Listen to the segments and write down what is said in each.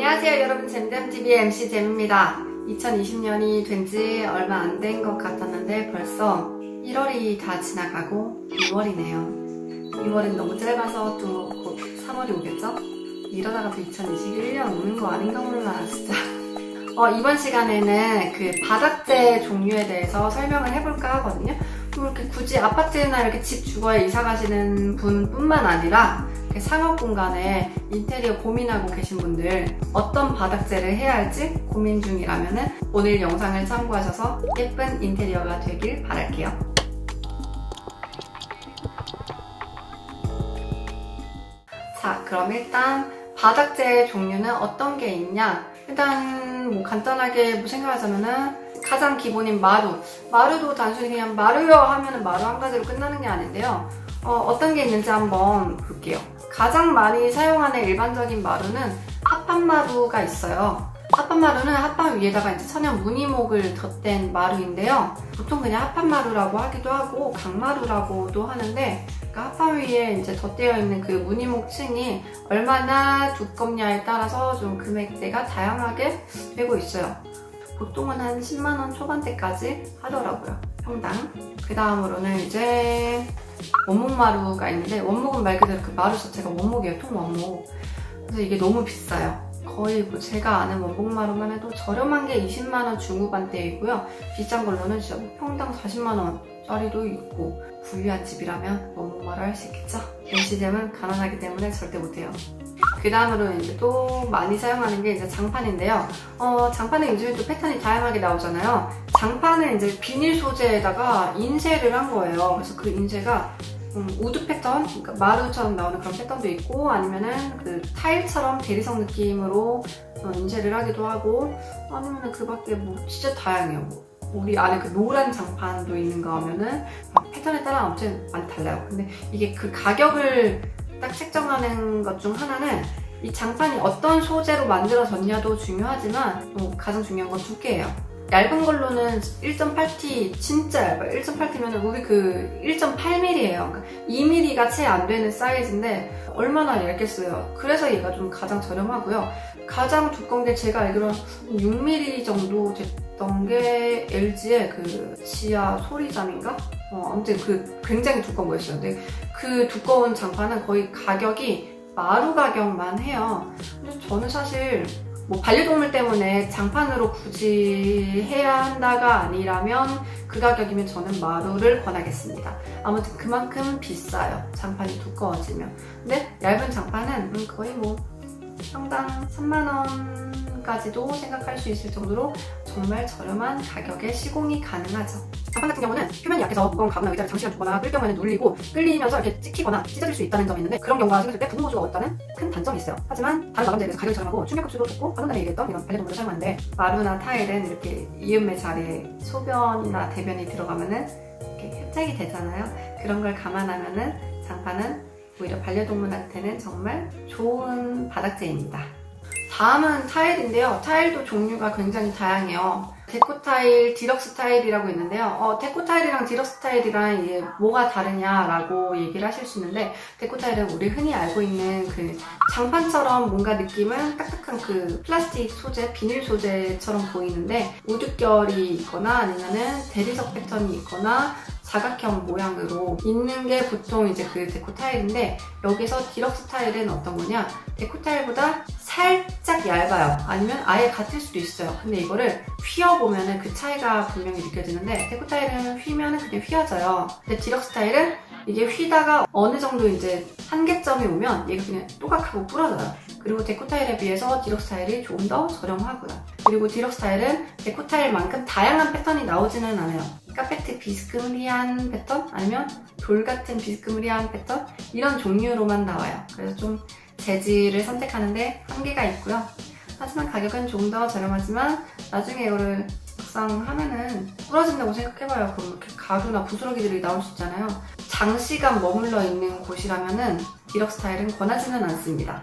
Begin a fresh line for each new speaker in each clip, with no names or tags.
안녕하세요 여러분, 잼잼TV의 MC 잼입니다. 2020년이 된 지 얼마 안 된 것 같았는데 벌써 1월이 다 지나가고 2월이네요. 2월은 너무 짧아서 또 곧 3월이 오겠죠? 이러다가 또 2021년 오는 거 아닌가 몰라 진짜. 이번 시간에는 그 바닥재 종류에 대해서 설명을 해볼까 하거든요. 이렇게 굳이 아파트나 이렇게 집 주거에 이사 가시는 분뿐만 아니라 상업 공간에 인테리어 고민하고 계신 분들, 어떤 바닥재를 해야 할지 고민 중이라면 오늘 영상을 참고하셔서 예쁜 인테리어가 되길 바랄게요. 자, 그럼 일단 바닥재 종류는 어떤 게 있냐? 일단 뭐 간단하게 생각하자면은 가장 기본인 마루도 단순히 그냥 마루요 하면은 마루 한 가지로 끝나는 게 아닌데요. 어떤 게 있는지 한번 볼게요. 가장 많이 사용하는 일반적인 마루는 합판마루가 있어요. 합판마루는 합판 위에다가 이제 천연 무늬목을 덧댄 마루인데요. 보통 그냥 합판마루라고 하기도 하고 강마루라고도 하는데, 그러니까 합판 위에 이제 덧대어 있는 그 무늬목 층이 얼마나 두껍냐에 따라서 좀 금액대가 다양하게 되고 있어요. 보통은 한 10만원 초반대까지 하더라고요, 평당. 그 다음으로는 이제 원목마루가 있는데, 원목은 말 그대로 그 마루 자체가 원목이에요, 통원목. 그래서 이게 너무 비싸요. 거의 뭐 제가 아는 원목마루만 해도 저렴한 게 20만원 중후반대이고요. 비싼 걸로는 진짜 뭐 평당 40만원짜리도 있고, 부유한 집이라면 원목마루 할 수 있겠죠? MC잼은 가난하기 때문에 절대 못해요. 그 다음으로 이제 또 많이 사용하는 게 이제 장판인데요. 장판은 요즘에 또 패턴이 다양하게 나오잖아요. 장판은 이제 비닐 소재에다가 인쇄를 한 거예요. 그래서 그 인쇄가 우드 패턴, 그러니까 마루처럼 나오는 그런 패턴도 있고, 아니면은 그 타일처럼 대리석 느낌으로 인쇄를 하기도 하고, 아니면은 그 밖에 뭐 진짜 다양해요. 우리 안에 그 노란 장판도 있는가 하면은 패턴에 따라 아무튼 많이 달라요. 근데 이게 그 가격을 딱 책정하는 것 중 하나는 이 장판이 어떤 소재로 만들어졌냐도 중요하지만 가장 중요한 건 두께예요. 얇은 걸로는 1.8T 진짜 얇아요. 1.8T면 우리 그 1.8mm예요. 그러니까 2mm가 채 안 되는 사이즈인데 얼마나 얇겠어요. 그래서 얘가 좀 가장 저렴하고요. 가장 두꺼운 게 제가 알기로는 6mm 정도 됐던 게 LG의 그 지하 소리잠인가? 아무튼 그 굉장히 두꺼운 거였어요. 근데 그 두꺼운 장판은 거의 가격이 마루 가격만 해요. 근데 저는 사실 뭐 반려동물 때문에 장판으로 굳이 해야 한다가 아니라면 그 가격이면 저는 마루를 권하겠습니다. 아무튼 그만큼 비싸요, 장판이 두꺼워지면. 근데 얇은 장판은 거의 뭐 평당 3만원까지도 생각할 수 있을 정도로 정말 저렴한 가격에 시공이 가능하죠. 장판 같은 경우는 표면이 약해서 무거운 가구나 의자를 장시간 두거나 끌 경우에는 눌리고 끌리면서 이렇게 찍히거나 찢어질 수 있다는 점이 있는데, 그런 경우가 생겼을 때 부분 보수가 없다는 큰 단점이 있어요. 하지만 다른 마감재에 비해서 가격이 저렴하고 충격 흡수도 좋고, 방금 전에 얘기했던 이런 반려동물을 사용하는데, 마루나 타일은 이렇게 이음매 자리에 소변이나 대변이 들어가면은 이렇게 협착이 되잖아요. 그런 걸 감안하면은 장판은 오히려 반려동물한테는 정말 좋은 바닥재입니다. 다음은 타일인데요. 타일도 종류가 굉장히 다양해요. 데코 타일, 디럭스 타일이라고 있는데요. 데코 타일이랑 디럭스 타일이랑 이게 뭐가 다르냐라고 얘기를 하실 수 있는데, 데코 타일은 우리 흔히 알고 있는 그 장판처럼 뭔가 느낌은 딱딱한 그 플라스틱 소재, 비닐 소재처럼 보이는데, 우드결이 있거나 아니면은 대리석 패턴이 있거나 사각형 모양으로 있는 게 보통 이제 그 데코 타일인데, 여기서 디럭스 타일은 어떤 거냐? 데코 타일보다 살짝 얇아요. 아니면 아예 같을 수도 있어요. 근데 이거를 휘어보면은 그 차이가 분명히 느껴지는데, 데코 타일은 휘면은 그냥 휘어져요. 근데 디럭스 타일은 이게 휘다가 어느 정도 이제 한계점이 오면 얘가 그냥 또각하고 부러져요. 그리고 데코 타일에 비해서 디럭스 타일이 조금 더 저렴하고요. 그리고 디럭스 타일은 데코 타일만큼 다양한 패턴이 나오지는 않아요. 카페트 비스무리한 패턴? 아니면 돌 같은 비스무리한 패턴? 이런 종류로만 나와요. 그래서 좀 재질을 선택하는데 한계가 있고요. 하지만 가격은 조금 더 저렴하지만 나중에 이거를 막상하면은 부러진다고 생각해봐요. 그럼 이렇게 가루나 부스러기들이 나올 수 있잖아요. 장시간 머물러 있는 곳이라면은 디럭스 타일은 권하지는 않습니다.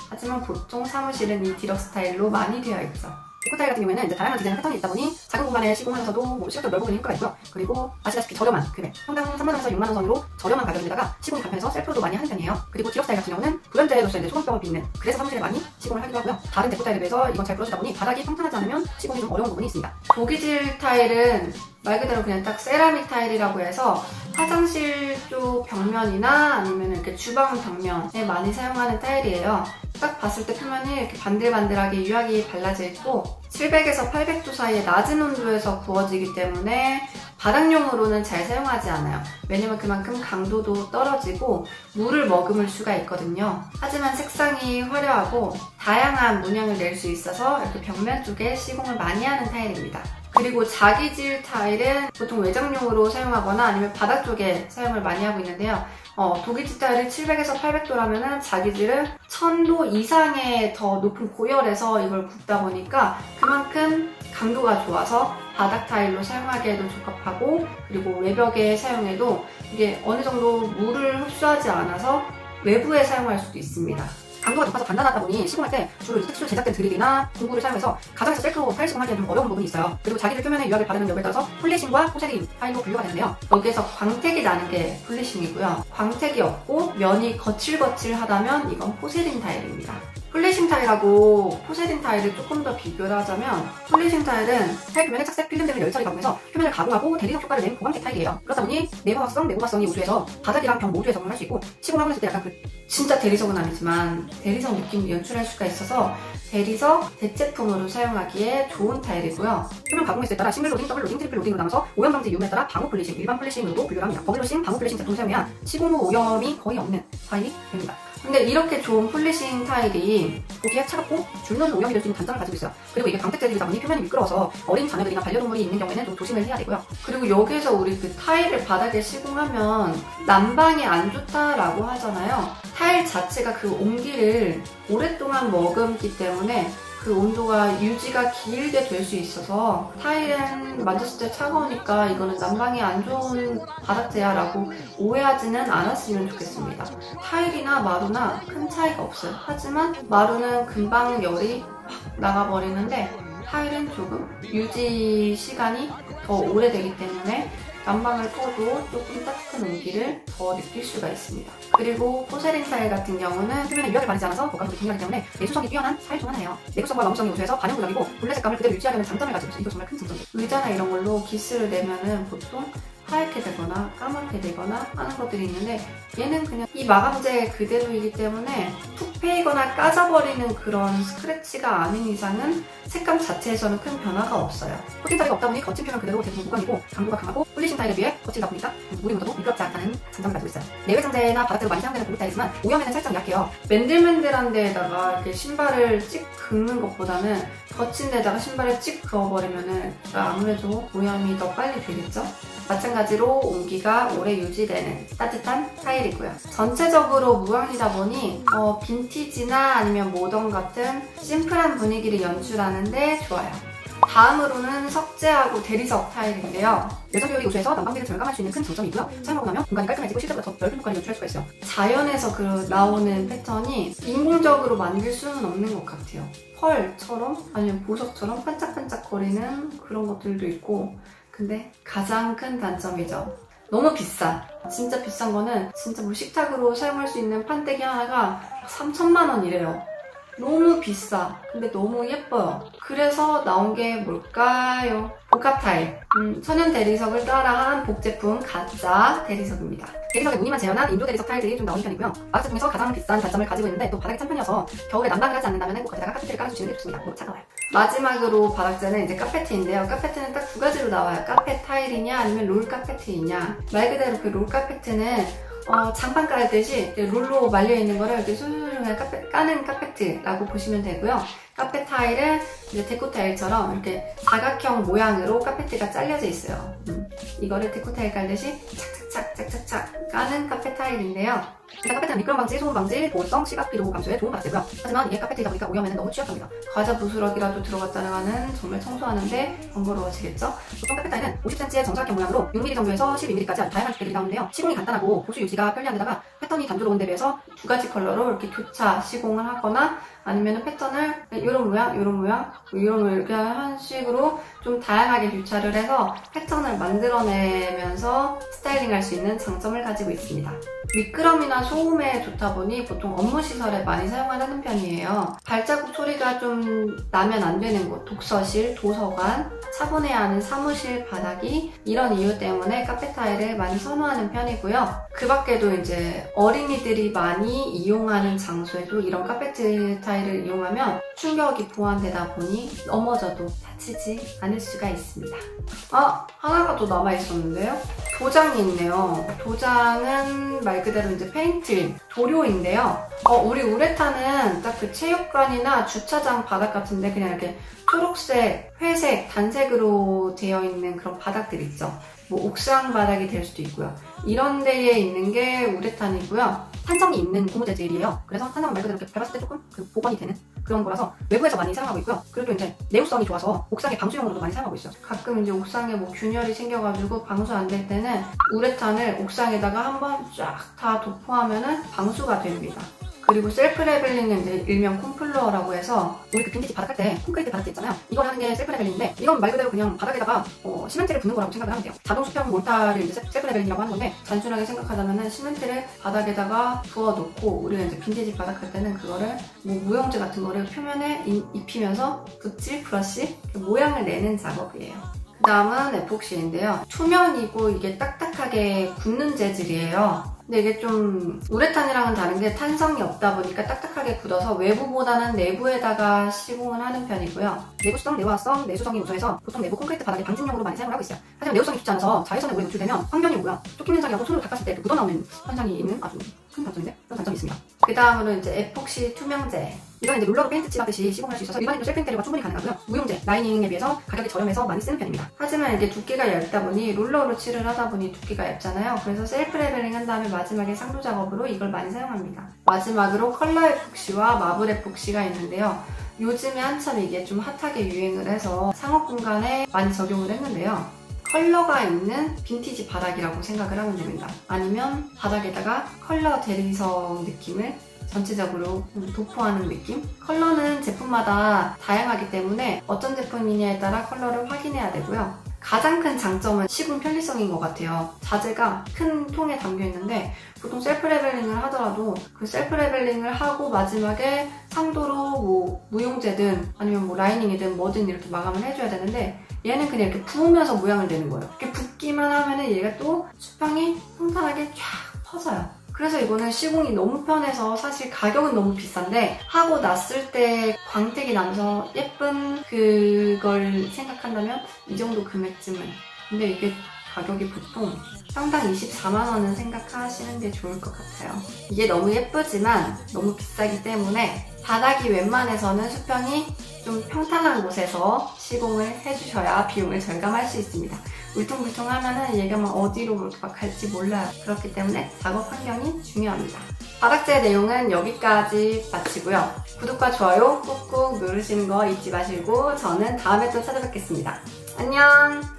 하지만 보통 사무실은 이 디럭스 타일로 많이 되어 있죠. 데코 타일 같은 경우에는 이제 다양한 디자인 패턴이 있다 보니 작은 공간에 시공하면서도 뭐 시각적 넓어 보이는 효과가 있고요. 그리고 아시다시피 저렴한 금액, 평당 3만원에서 6만원 선으로 저렴한 가격에다가 시공이 간편해서 셀프로도 많이 하는 편이에요. 그리고 디럭 스타일 같은 경우는 불연제로서 이제 소금병을 빚는, 그래서 사무실에 많이 시공을 하기도 하고요. 다른 데코 타일에 비해서 이건 잘 부러지다 보니 바닥이 평탄하지 않으면 시공이 좀 어려운 부분이 있습니다. 고기질 타일은 말 그대로 그냥 딱 세라믹 타일이라고 해서 화장실 쪽 벽면이나 아니면 이렇게 주방 벽면에 많이 사용하는 타일이에요. 딱 봤을 때 표면이 이렇게 반들반들하게 유하게 발라져 있고 700에서 800도 사이에 낮은 온도에서 구워지기 때문에 바닥용으로는 잘 사용하지 않아요. 왜냐면 그만큼 강도도 떨어지고 물을 머금을 수가 있거든요. 하지만 색상이 화려하고 다양한 문양을 낼 수 있어서 이렇게 벽면 쪽에 시공을 많이 하는 타일입니다. 그리고 자기질 타일은 보통 외장용으로 사용하거나 아니면 바닥 쪽에 사용을 많이 하고 있는데요. 도기질 타일이 700에서 800도라면은 자기질은 1000도 이상의 더 높은 고열에서 이걸 굽다 보니까 그만큼 강도가 좋아서 바닥 타일로 사용하기에도 적합하고, 그리고 외벽에 사용해도 이게 어느 정도 물을 흡수하지 않아서 외부에 사용할 수도 있습니다. 강도가 높아서 단단하다 보니 시공할 때 주로 특수 제작된 드릴이나 공구를 사용해서 가정에서 셀프로 타일 시공하기에는 좀 어려운 부분이 있어요. 그리고 자기들 표면에 유화를 바르는 여부에 따라서 폴리싱과 포세린 타일로 분류가 되는데요. 여기에서 광택이 나는 게 폴리싱이고요. 광택이 없고 면이 거칠거칠하다면 이건 포세린 타일입니다. 폴리싱 타일하고 포세린 타일을 조금 더 비교를 하자면, 폴리싱 타일은 타일 표면에 착색 필름 등을 열처리 가공해서 표면을 가공하고 대리석 효과를 낸 고광택 타일이에요. 그렇다 보니 내화각성, 내고각성이 우수해서 바닥이랑 벽 모두에 적용할 수 있고, 시공하고 있을 때 약간 진짜 대리석은 아니지만 대리석 느낌을 연출할 수가 있어서 대리석 대체품으로 사용하기에 좋은 타일이고요. 표면 가공 횟수에 따라 싱글 로딩, 더블 로딩, 트리플 로딩으로 나눠서 오염 방지 이용에 따라 방호 폴리싱, 일반 폴리싱으로도 분류를 합니다. 버블로싱, 방호 폴리싱 제품 사용해야 시공 후 오염이 거의 없는 타일이 됩니다. 근데 이렇게 좋은 폴리싱 타일이 보기에 차갑고 줄눈 오염이 될 수 있는 단점을 가지고 있어요. 그리고 이게 광택 재질이다 보니 표면이 미끄러워서 어린 자녀들이나 반려동물이 있는 경우에는 좀 조심을 해야 되고요. 그리고 여기서 우리 그 타일을 바닥에 시공하면 난방이 안 좋다라고 하잖아요. 타일 자체가 그 온기를 오랫동안 머금기 때문에 그 온도가 유지가 길게 될 수 있어서 타일은 만졌을 때 차가우니까 이거는 난방이 안 좋은 바닥재야 라고 오해하지는 않았으면 좋겠습니다. 타일이나 마루나 큰 차이가 없어요. 하지만 마루는 금방 열이 확 나가버리는데 타일은 조금 유지 시간이 더 오래되기 때문에 난방을 꺼도 조금 따뜻한 온기를 더 느낄 수가 있습니다. 그리고 포세린 타일 같은 경우는 표면에 유화를 바르지 않아서 고가속이 중요하기 때문에 내수성이 뛰어난 타일 중 하나예요. 내구성과 너무성이 우수해서 반영구력이고 본래 색감을 그대로 유지하려는 장점을 가지고 있어요. 이거 정말 큰 장점이에요. 의자나 이런 걸로 기스를 내면은 보통 하얗게 되거나 까맣게 되거나 하는 것들이 있는데, 얘는 그냥 이 마감재 그대로이기 때문에 푹 패이거나 까져버리는 그런 스크래치가 아닌 이상은 색감 자체에서는 큰 변화가 없어요. 코팅 타일이 없다 보니 거친 표면 그대로 대부분 무광이고 강도가 강하고 폴리싱 타일에 비해 거칠다 보니까 물이 묻어도 미끄럽지 않다는 장점을 가지고 있어요. 내외장재나 바닥재로 많이 사용되는 고급 타일이지만 오염에는 살짝 약해요. 맨들맨들한 데에다가 이렇게 신발을 찍 긁는 것보다는 거친 데다가 신발을 찍 그어버리면은 아무래도 오염이 더 빨리 되겠죠? 마찬가지로 온기가 오래 유지되는 따뜻한 타일이고요. 전체적으로 무광이다 보니 빈티지나 아니면 모던 같은 심플한 분위기를 연출하는데 좋아요. 다음으로는 석재하고 대리석 타일인데요. 내적 효율이 우수해서 난방비를 절감할 수 있는 큰 장점이고요. 사용하고 나면 공간이 깔끔해지고 실제보다 더 넓은 효과를 연출할 수가 있어요. 자연에서 나오는 패턴이 인공적으로 만들 수는 없는 것 같아요. 펄처럼 아니면 보석처럼 반짝반짝거리는 그런 것들도 있고, 근데 가장 큰 단점이죠. 너무 비싸. 진짜 비싼 거는 진짜 뭐 식탁으로 사용할 수 있는 판때기 하나가 3천만 원이래요. 너무 비싸. 근데 너무 예뻐요. 그래서 나온 게 뭘까요? 복합 타일. 천연 대리석을 따라한 복제품 가짜 대리석입니다. 대리석에 무늬만 재현한 인도 대리석 타일들이 좀 나오는 편이고요. 바닥재 중에서 가장 비싼 단점을 가지고 있는데 또 바닥이 찬 편이어서 겨울에 난방을 하지 않는다면 꼭 거기다가 카페트를 깔아주시는 게 좋습니다. 너무 차가워요. 마지막으로 바닥재는 이제 카페트인데요. 카페트는 딱 두 가지로 나와요. 카페 타일이냐 아니면 롤 카페트이냐. 말 그대로 그 롤 카페트는 장판 깔듯이 롤로 말려있는 거를 이렇게 술술 그냥 까는 카페트라고 보시면 되고요. 카페 타일은 이제 데코 타일처럼 이렇게 사각형 모양으로 카페트가 잘려져 있어요. 이거를 데코 타일 깔듯이 착착착 까는 카페 타일인데요. 일단 카페트는 미끄럼 방지, 소음 방지, 보온성, 시각 피로 감소에 좋은 바닥재고요. 하지만 이게 카페트이다 보니까 오염에는 너무 취약합니다. 과자 부스러기라도 들어갔다가는 정말 청소하는데 번거로워지겠죠? 보통 카페 타일은 50cm의 정사각형 모양으로 6mm 정도에서 12mm까지 다양한 두께들이 나오는데요. 시공이 간단하고 보수 유지가 편리한 데다가 패턴이 단조로운 데 비해서 두 가지 컬러로 이렇게 교차 시공을 하거나 아니면 패턴을 이런 모양, 이런 모양, 이런 모양 이렇게 한 식으로 좀 다양하게 교차를 해서 패턴을 만들어내면서 스타일링할 수 있는 장점을 가지고 있습니다. 미끄럼이나 소음에 좋다 보니 보통 업무시설에 많이 사용하는 편이에요. 발자국 소리가 좀 나면 안 되는 곳, 독서실, 도서관, 차분해야 하는 사무실 바닥이 이런 이유 때문에 카페 타일을 많이 선호하는 편이고요. 그 밖에도 이제 어린이들이 많이 이용하는 장소에도 이런 카페트 타일을 이용하면 충격이 보완되다 보니 넘어져도 다치지 않을 수가 있습니다. 하나가 더 남아있었는데요. 도장이 있네요. 도장은 말 그대로 이제 페인트, 도료인데요. 우리 우레탄은 딱 그 체육관이나 주차장 바닥 같은데 그냥 이렇게 초록색, 회색, 단색으로 되어 있는 그런 바닥들 있죠. 뭐 옥상 바닥이 될 수도 있고요. 이런 데에 있는 게 우레탄이고요. 탄성이 있는 고무 재질이에요. 그래서 탄성은 말 그대로 이렇게 밟았을 때 조금 그 복원이 되는 그런 거라서 외부에서 많이 사용하고 있고요. 그리고 이제 내구성이 좋아서 옥상에 방수용으로도 많이 사용하고 있어요. 가끔 이제 옥상에 뭐 균열이 생겨가지고 방수 안 될 때는 우레탄을 옥상에다가 한번 쫙 다 도포하면은 방수가 됩니다. 그리고 셀프 레벨링은 이제 일명 콤플러라고 해서 우리 그 빈티지 바닥 할 때 콘크리트 바닥재 있잖아요. 이걸 하는 게 셀프 레벨링인데 이건 말 그대로 그냥 바닥에다가 시멘트를 붓는 거라고 생각을 하면 돼요. 자동 수평 몰타를 이제 셀프 레벨링이라고 하는 건데 단순하게 생각하자면은 시멘트를 바닥에다가 부어놓고 우리가 이제 빈티지 바닥 할 때는 그거를 뭐 무용재 같은 거를 표면에 입히면서 붓질, 브러쉬 모양을 내는 작업이에요. 그 다음은 에폭시인데요. 투명이고 이게 딱딱하게 굳는 재질이에요. 근데 이게 좀 우레탄이랑은 다른 게 탄성이 없다 보니까 딱딱하게 굳어서 외부보다는 내부에다가 시공을 하는 편이고요. 내구성, 내화성, 내수성이 우수해서 보통 내부 콘크리트 바닥에 방진용으로 많이 사용을 하고 있어요. 하지만 내구성이 좋지 않아서 자외선에 오래 노출되면 환경이 오고요. 쫓김 현상이라고 손으로 닦았을 때 묻어나오는 현상이 있는 아주 큰 단점인데 그런 단점이 있습니다. 그 다음으로 이제 에폭시 투명제. 이건 이제 롤러로 페인트 칠하듯이 시공할 수 있어서 일반인도 셀프 인테리어가 충분히 가능하고요. 무용제, 라이닝에 비해서 가격이 저렴해서 많이 쓰는 편입니다. 하지만 이게 두께가 얇다 보니 롤러로 칠을 하다 보니 두께가 얇잖아요. 그래서 셀프 레벨링 한 다음에 마지막에 상도 작업으로 이걸 많이 사용합니다. 마지막으로 컬러 에폭시와 마블 에폭시가 있는데요. 요즘에 한참 이게 좀 핫하게 유행을 해서 상업 공간에 많이 적용을 했는데요. 컬러가 있는 빈티지 바닥이라고 생각을 하면 됩니다. 아니면 바닥에다가 컬러 대리석 느낌을 전체적으로 도포하는 느낌? 컬러는 제품마다 다양하기 때문에 어떤 제품이냐에 따라 컬러를 확인해야 되고요. 가장 큰 장점은 시공 편리성인 것 같아요. 자재가 큰 통에 담겨 있는데 보통 셀프 레벨링을 하더라도 그 셀프 레벨링을 하고 마지막에 상도로 뭐 무용재든 아니면 뭐 라이닝이든 뭐든 이렇게 마감을 해줘야 되는데 얘는 그냥 이렇게 부으면서 모양을 내는 거예요. 이렇게 붓기만 하면은 얘가 또 수평이 평탄하게 쫙 퍼져요. 그래서 이거는 시공이 너무 편해서 사실 가격은 너무 비싼데 하고 났을 때 광택이 나면서 예쁜 그걸 생각한다면 이 정도 금액쯤은. 근데 이게 가격이 보통 평당 24만원은 생각하시는 게 좋을 것 같아요. 이게 너무 예쁘지만 너무 비싸기 때문에 바닥이 웬만해서는 수평이 좀 평탄한 곳에서 시공을 해주셔야 비용을 절감할 수 있습니다. 울퉁불퉁하면은 얘가 막 어디로 막 갈지 몰라요. 그렇기 때문에 작업 환경이 중요합니다. 바닥재 내용은 여기까지 마치고요. 구독과 좋아요 꾹꾹 누르시는 거 잊지 마시고 저는 다음에 또 찾아뵙겠습니다. 안녕!